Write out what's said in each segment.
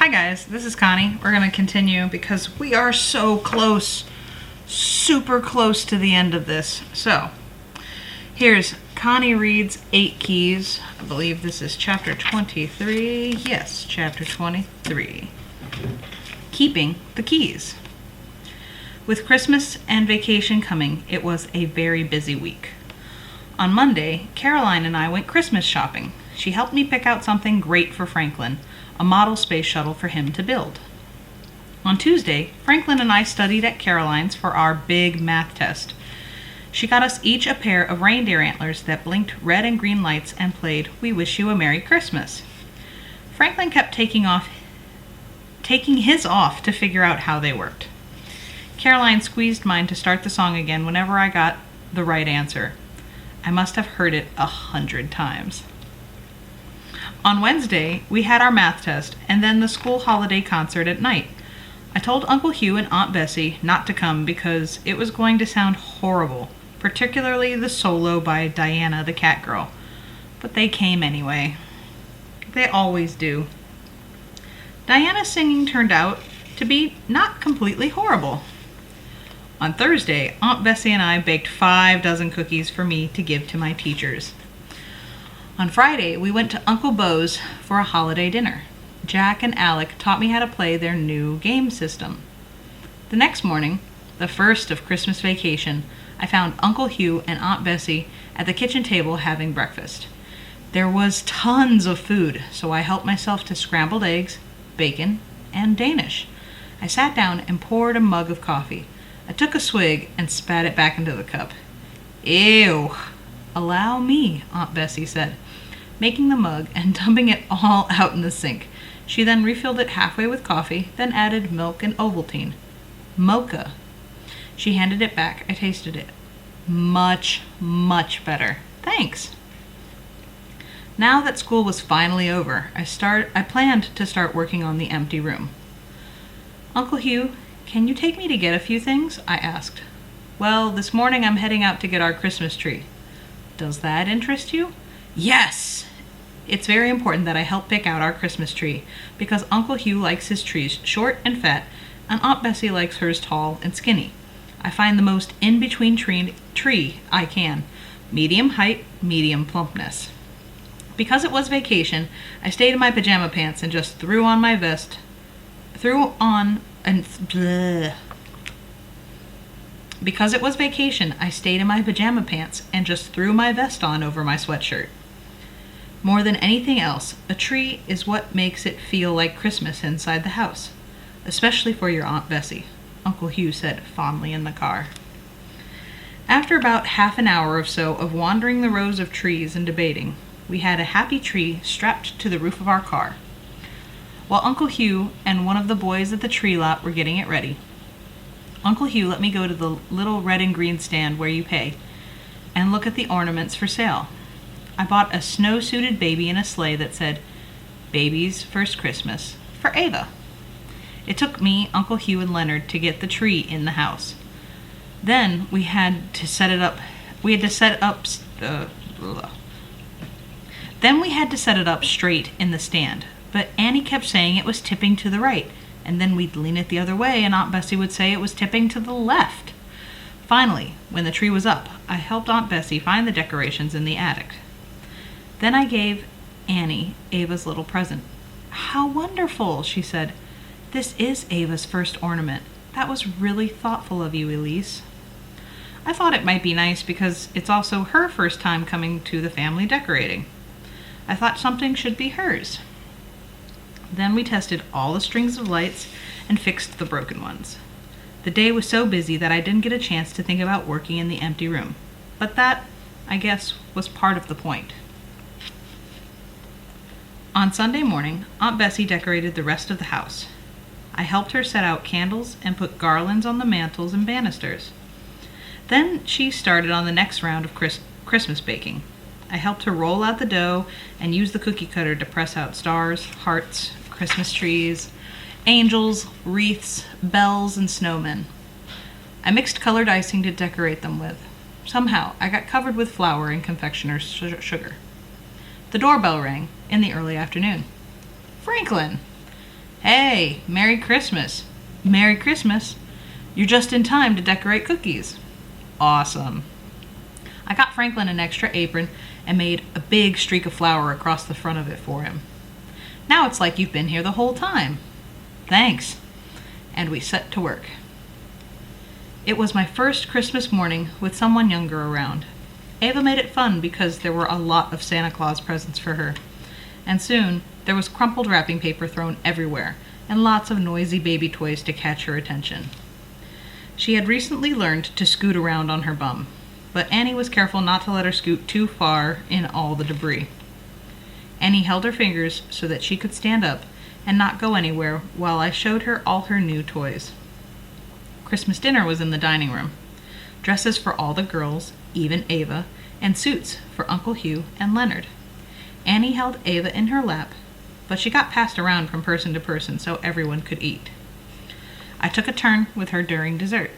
Hi guys, this is Connie. We're going to continue because we are so close, super close to the end of this. So, here's Connie Reads 8 Keys. I believe this is chapter 23. Yes, chapter 23. Keeping the keys. With Christmas and vacation coming, it was a very busy week. On Monday, Caroline and I went Christmas shopping. She helped me pick out something great for Franklin, a model space shuttle for him to build. On Tuesday, Franklin and I studied at Caroline's for our big math test. She got us each a pair of reindeer antlers that blinked red and green lights and played "We Wish You a Merry Christmas." Franklin kept taking his off to figure out how they worked. Caroline squeezed mine to start the song again whenever I got the right answer. I must have heard it 100 times. On Wednesday, we had our math test and then the school holiday concert at night. I told Uncle Hugh and Aunt Bessie not to come because it was going to sound horrible, particularly the solo by Diana the cat girl. But they came anyway. They always do. Diana's singing turned out to be not completely horrible. On Thursday, Aunt Bessie and I baked 5 dozen cookies for me to give to my teachers. On Friday, we went to Uncle Bo's for a holiday dinner. Jack and Alec taught me how to play their new game system. The next morning, the first of Christmas vacation, I found Uncle Hugh and Aunt Bessie at the kitchen table having breakfast. There was tons of food, so I helped myself to scrambled eggs, bacon, and Danish. I sat down and poured a mug of coffee. I took a swig and spat it back into the cup. Ew. Allow me, Aunt Bessie said, making the mug and dumping it all out in the sink. She then refilled it halfway with coffee, then added milk and Ovaltine. Mocha. She handed it back. I tasted it. Much, much better. Thanks. Now that school was finally over, I planned to start working on the empty room. Uncle Hugh, can you take me to get a few things? I asked. Well, this morning I'm heading out to get our Christmas tree. Does that interest you? Yes! It's very important that I help pick out our Christmas tree, because Uncle Hugh likes his trees short and fat, and Aunt Bessie likes hers tall and skinny. I find the most in-between tree I can. Medium height, medium plumpness. Because it was vacation, I stayed in my pajama pants and just threw on my vest. Because it was vacation, I stayed in my pajama pants and just threw my vest on over my sweatshirt. More than anything else, a tree is what makes it feel like Christmas inside the house, especially for your Aunt Bessie, Uncle Hugh said fondly in the car. After about half an hour or so of wandering the rows of trees and debating, we had a happy tree strapped to the roof of our car. While Uncle Hugh and one of the boys at the tree lot were getting it ready, Uncle Hugh let me go to the little red and green stand where you pay and look at the ornaments for sale. I bought a snow-suited baby in a sleigh that said, "Baby's First Christmas," for Ava. It took me, Uncle Hugh, and Leonard to get the tree in the house. Then we had to set it up straight in the stand, but Annie kept saying it was tipping to the right, and then we'd lean it the other way, and Aunt Bessie would say it was tipping to the left. Finally, when the tree was up, I helped Aunt Bessie find the decorations in the attic. Then I gave Annie Ava's little present. "How wonderful," she said. "This is Ava's first ornament. That was really thoughtful of you, Elise." I thought it might be nice because it's also her first time coming to the family decorating. I thought something should be hers. Then we tested all the strings of lights and fixed the broken ones. The day was so busy that I didn't get a chance to think about working in the empty room. But that, I guess, was part of the point. On Sunday morning, Aunt Bessie decorated the rest of the house. I helped her set out candles and put garlands on the mantels and banisters. Then she started on the next round of Christmas baking. I helped her roll out the dough and use the cookie cutter to press out stars, hearts, Christmas trees, angels, wreaths, bells, and snowmen. I mixed colored icing to decorate them with. Somehow, I got covered with flour and confectioner's sugar. The doorbell rang in the early afternoon. "Franklin!" Hey, Merry Christmas. Merry Christmas. You're just in time to decorate cookies. Awesome. I got Franklin an extra apron and made a big streak of flour across the front of it for him. Now it's like you've been here the whole time. Thanks. And we set to work. It was my first Christmas morning with someone younger around. Ava made it fun because there were a lot of Santa Claus presents for her. And soon, there was crumpled wrapping paper thrown everywhere, and lots of noisy baby toys to catch her attention. She had recently learned to scoot around on her bum, but Annie was careful not to let her scoot too far in all the debris. Annie held her fingers so that she could stand up and not go anywhere while I showed her all her new toys. Christmas dinner was in the dining room. Dresses for all the girls, even Ava, and suits for Uncle Hugh and Leonard. Annie held Ava in her lap, but she got passed around from person to person so everyone could eat. I took a turn with her during dessert.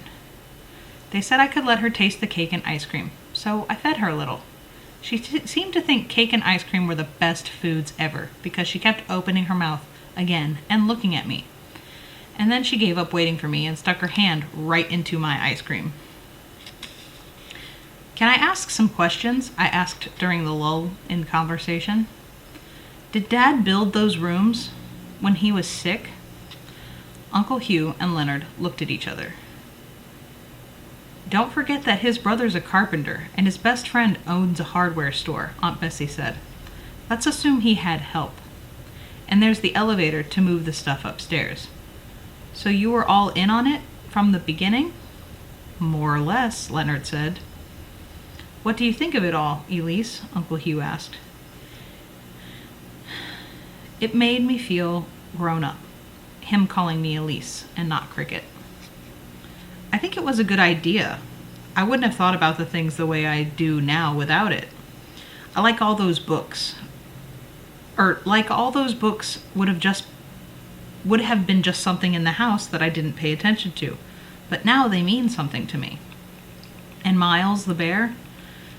They said I could let her taste the cake and ice cream, so I fed her a little. She seemed to think cake and ice cream were the best foods ever because she kept opening her mouth again and looking at me. And then she gave up waiting for me and stuck her hand right into my ice cream. Can I ask some questions? I asked during the lull in conversation. Did Dad build those rooms when he was sick? Uncle Hugh and Leonard looked at each other. Don't forget that his brother's a carpenter and his best friend owns a hardware store, Aunt Bessie said. Let's assume he had help. And there's the elevator to move the stuff upstairs. So you were all in on it from the beginning? More or less, Leonard said. What do you think of it all, Elise? Uncle Hugh asked. It made me feel grown up, him calling me Elise and not Cricket. I think it was a good idea. I wouldn't have thought about the things the way I do now without it. I like all those books. All those books would have been just something in the house that I didn't pay attention to. But now they mean something to me. And Miles the bear?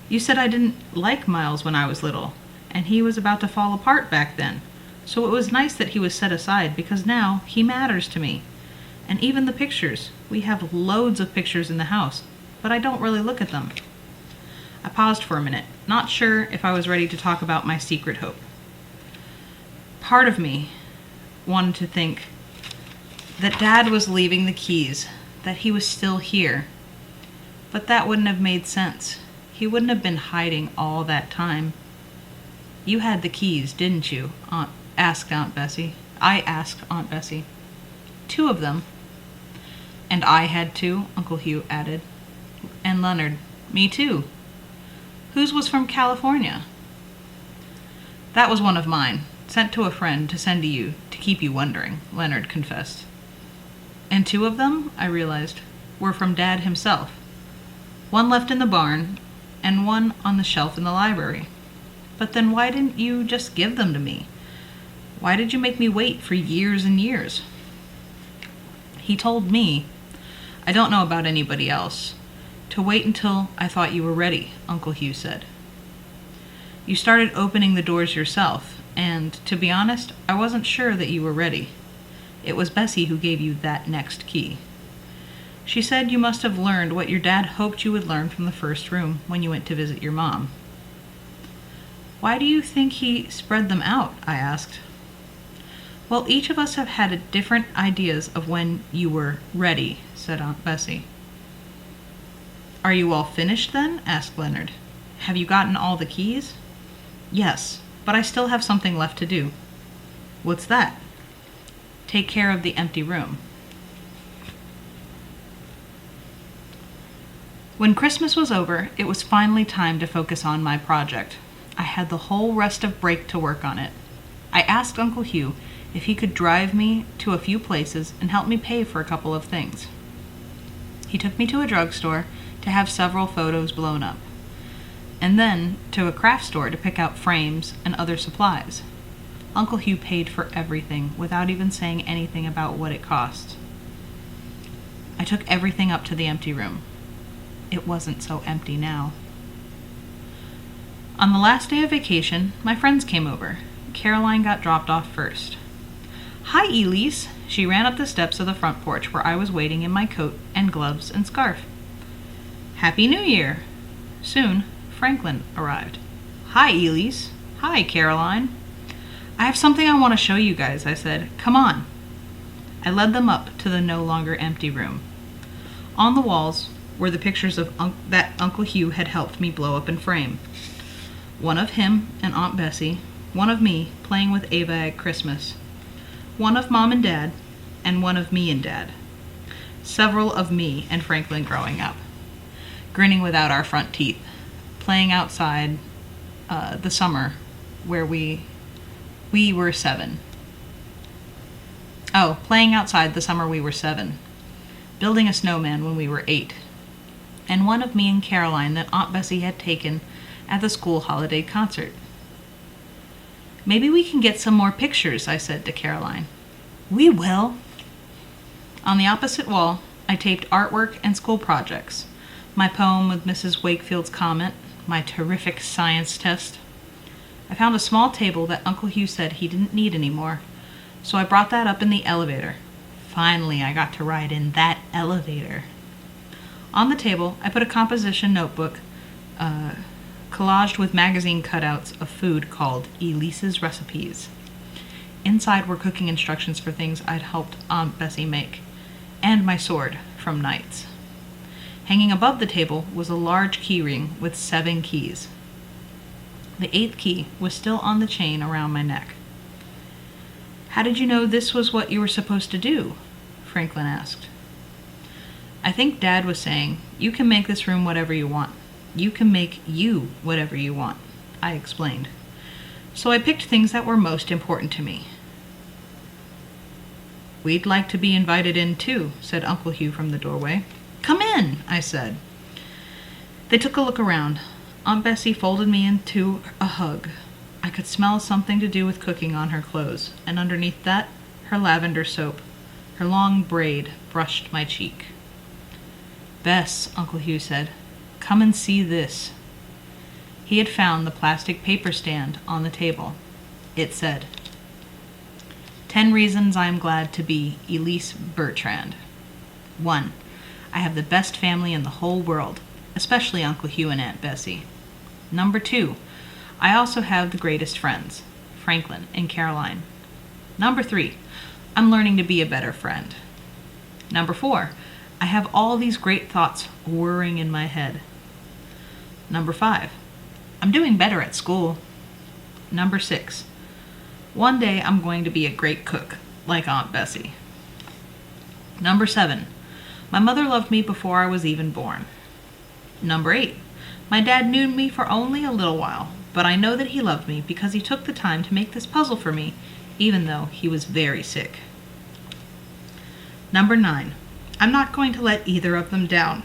You said I didn't like Miles when I was little, and he was about to fall apart back then. So it was nice that he was set aside because now he matters to me. And even the pictures. We have loads of pictures in the house, but I don't really look at them. I paused for a minute, not sure if I was ready to talk about my secret hope. Part of me wanted to think that Dad was leaving the keys, that he was still here. But that wouldn't have made sense. He wouldn't have been hiding all that time. You had the keys, didn't you? Asked Aunt Bessie. I asked Aunt Bessie. 2 of them. And I had 2, Uncle Hugh added. And Leonard. Me too. Whose was from California? That was one of mine. Sent to a friend to send to you, to keep you wondering, Leonard confessed. And 2 of them, I realized, were from Dad himself. 1 left in the barn, and 1 on the shelf in the library. But then why didn't you just give them to me? Why did you make me wait for years and years? He told me, I don't know about anybody else, to wait until I thought you were ready, Uncle Hugh said. You started opening the doors yourself, and, to be honest, I wasn't sure that you were ready. It was Bessie who gave you that next key. She said you must have learned what your dad hoped you would learn from the first room when you went to visit your mom. Why do you think he spread them out? I asked. Well, each of us have had different ideas of when you were ready, said Aunt Bessie. Are you all finished then? Asked Leonard. Have you gotten all the keys? Yes, but I still have something left to do. What's that? Take care of the empty room. When Christmas was over, it was finally time to focus on my project. I had the whole rest of break to work on it. I asked Uncle Hugh if he could drive me to a few places and help me pay for a couple of things. He took me to a drugstore to have several photos blown up, and then to a craft store to pick out frames and other supplies. Uncle Hugh paid for everything without even saying anything about what it cost. I took everything up to the empty room. It wasn't so empty now. On the last day of vacation, my friends came over. Caroline got dropped off first. Hi, Elise. She ran up the steps of the front porch where I was waiting in my coat and gloves and scarf. Happy New Year. Soon, Franklin arrived. Hi, Elise. Hi, Caroline. I have something I want to show you guys, I said. Come on. I led them up to the no longer empty room. On the walls were the pictures of that Uncle Hugh had helped me blow up and frame. One of him and Aunt Bessie, one of me playing with Ava at Christmas, one of Mom and Dad, and one of me and Dad. Several of me and Franklin growing up, grinning without our front teeth, playing outside the summer where we were 7. Oh, playing outside the summer we were 7, building a snowman when we were 8, and one of me and Caroline that Aunt Bessie had taken at the school holiday concert. Maybe we can get some more pictures, I said to Caroline. We will. On the opposite wall, I taped artwork and school projects, my poem with Mrs. Wakefield's comment, my terrific science test. I found a small table that Uncle Hugh said he didn't need anymore, so I brought that up in the elevator. Finally, I got to ride in that elevator. On the table, I put a composition notebook, collaged with magazine cutouts of food called Elise's Recipes. Inside were cooking instructions for things I'd helped Aunt Bessie make, and my sword from Knights. Hanging above the table was a large key ring with 7 keys. The 8th key was still on the chain around my neck. How did you know this was what you were supposed to do? Franklin asked. I think Dad was saying, you can make this room whatever you want. You can make you whatever you want, I explained. So I picked things that were most important to me. We'd like to be invited in too, said Uncle Hugh from the doorway. Come in, I said. They took a look around. Aunt Bessie folded me into a hug. I could smell something to do with cooking on her clothes, and underneath that, her lavender soap. Her long braid brushed my cheek. Bess, Uncle Hugh said, come and see this. He had found the plastic paper stand on the table. It said, 10 reasons I am glad to be Elise Bertrand. 1. I have the best family in the whole world, especially Uncle Hugh and Aunt Bessie. Number 2. I also have the greatest friends, Franklin and Caroline. Number 3. I'm learning to be a better friend. Number 4. I have all these great thoughts whirring in my head. Number 5. I'm doing better at school. Number 6. One day I'm going to be a great cook, like Aunt Bessie. Number 7. My mother loved me before I was even born. Number 8. My dad knew me for only a little while, but I know that he loved me because he took the time to make this puzzle for me, even though he was very sick. Number 9. I'm not going to let either of them down.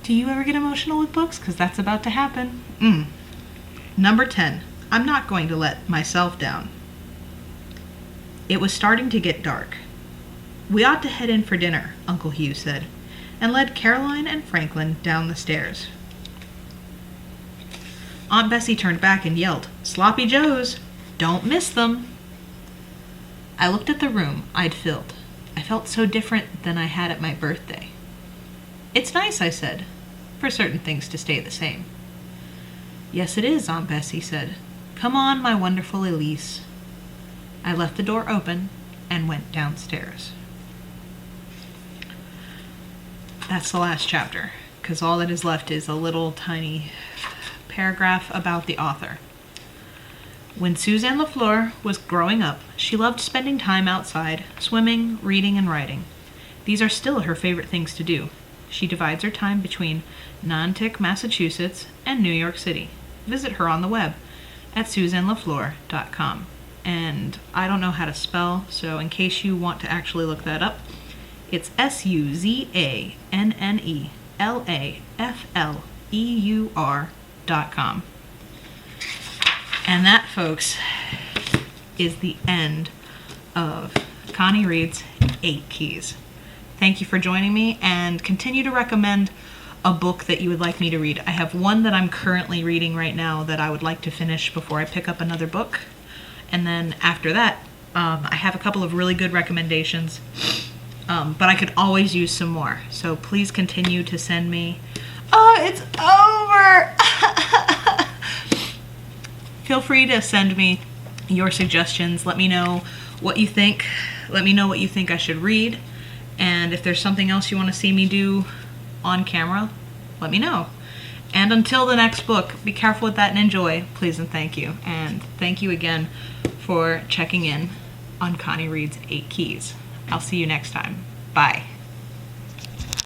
Do you ever get emotional with books? Because that's about to happen. Number 10. I'm not going to let myself down. It was starting to get dark. We ought to head in for dinner, Uncle Hugh said, and led Caroline and Franklin down the stairs. Aunt Bessie turned back and yelled, Sloppy Joes! Don't miss them! I looked at the room I'd filled. I felt so different than I had at my birthday. It's nice, I said, for certain things to stay the same. Yes, it is, Aunt Bessie said. Come on, my wonderful Elise. I left the door open and went downstairs. That's the last chapter, because all that is left is a little tiny paragraph about the author. When Suzanne LaFleur was growing up, she loved spending time outside, swimming, reading, and writing. These are still her favorite things to do. She divides her time between Nantucket, Massachusetts, and New York City. Visit her on the web at SuzanneLaFleur.com. And I don't know how to spell, so in case you want to actually look that up, it's SuzanneLafleur.com. And that, folks, is the end of Connie Reads 8 Keys. Thank you for joining me, and continue to recommend a book that you would like me to read. I have one that I'm currently reading right now that I would like to finish before I pick up another book. And then after that, I have a couple of really good recommendations, but I could always use some more. So please continue to send me. Oh, it's over! Feel free to send me your suggestions. Let me know what you think. Let me know what you think I should read. And if there's something else you want to see me do on camera, let me know. And until the next book, be careful with that and enjoy, please and thank you. And thank you again for checking in on Connie Reads 8 Keys. I'll see you next time. Bye.